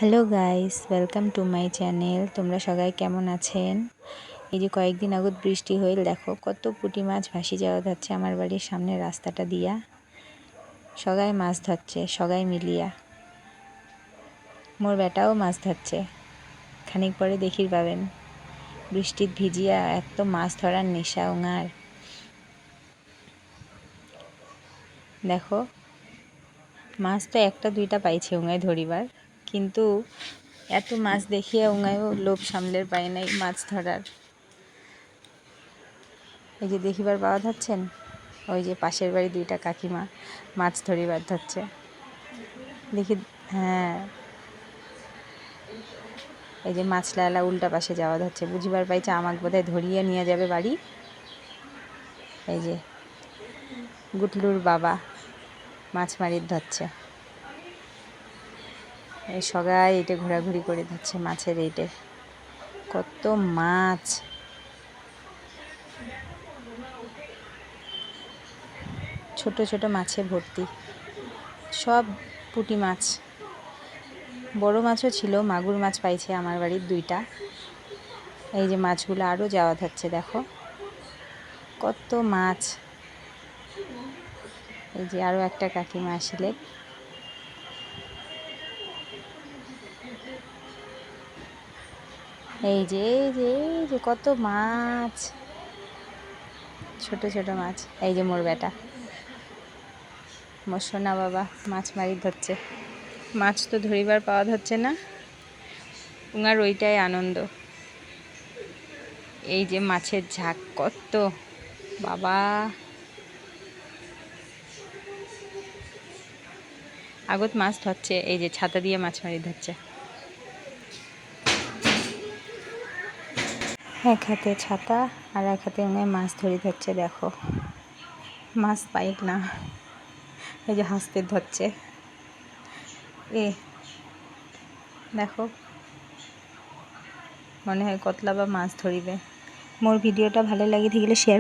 Hello guys, welcome to my channel. তোমরা সবাই কেমন আছেন? এই যে কয়েকদিন আগত বৃষ্টি হইল, দেখো কত পুঁটি মাছ ভাসি যাওয়া যাচ্ছে আমার বাড়ির সামনে রাস্তাটা দিয়া। সবাই মাছ ধরছে, সবাই মিলিয়া। মোর বেটাও মাছ ধরছে, খানিক পরে দেখির পাবেন। বৃষ্টিত ভিজিয়া এত মাছ ধরার নেশা ওঙার। দেখো মাছ তো একটা দুইটা পাইছে ওঙায় ধরিবার, কিন্তু এত মাছ দেখিয়া ওঙায়ও লোভ সামলের পায় নাই মাছ ধরার। এই যে দেখিবার পাওয়া যাচ্ছেন, ওই যে পাশের বাড়ি দুইটা কাকিমা মাছ ধরিবার ধরছে দেখি। হ্যাঁ, এই যে মাছ লালা উল্টা পাশে যাওয়া ধরছে, বুঝিবার পাইছে আমাকে বোধহয় ধরিয়ে নিয়ে যাবে বাড়ি। এই যে গুটলুর বাবা মাছ মারির ধরছে, এই সবাই এইটে ঘোরাঘুরি করে ধরছে মাছের। এইটে কত মাছ, ছোট ছোট মাছে ভর্তি, সব পুঁটি মাছ। বড় মাছও ছিল, মাগুর মাছ পাইছে আমার বাড়ির দুইটা। এই যে মাছগুলো আরও যাওয়া যাচ্ছে, দেখো কত মাছ। এই যে আরও একটা কাকিমা আসিলে, এই যে কত মাছ, ছোট ছোট মাছ। এই যে মোর বেটা, মোর সোনা বাবা মাছ মারি ধরছে। মাছ তো ধরিবার পাওয়া যাচ্ছে না, উনার ওইটাই আনন্দ। এই যে মাছের ঝাঁক কত, বাবা আগত মাছ ধরছে। এই যে ছাতা দিয়ে মাছ মারি ধরছে, এক হাতে ছাতা আর এক হাতে উনায় মাছ ধরি ধরছে। দেখো মাছ পাইক না, এই যে হাসতে ধরছে। দেখো মনে হয় কতলা বা মাছ ধরিবে। মোর ভিডিওটা ভালো লাগি থাকিলে শেয়ার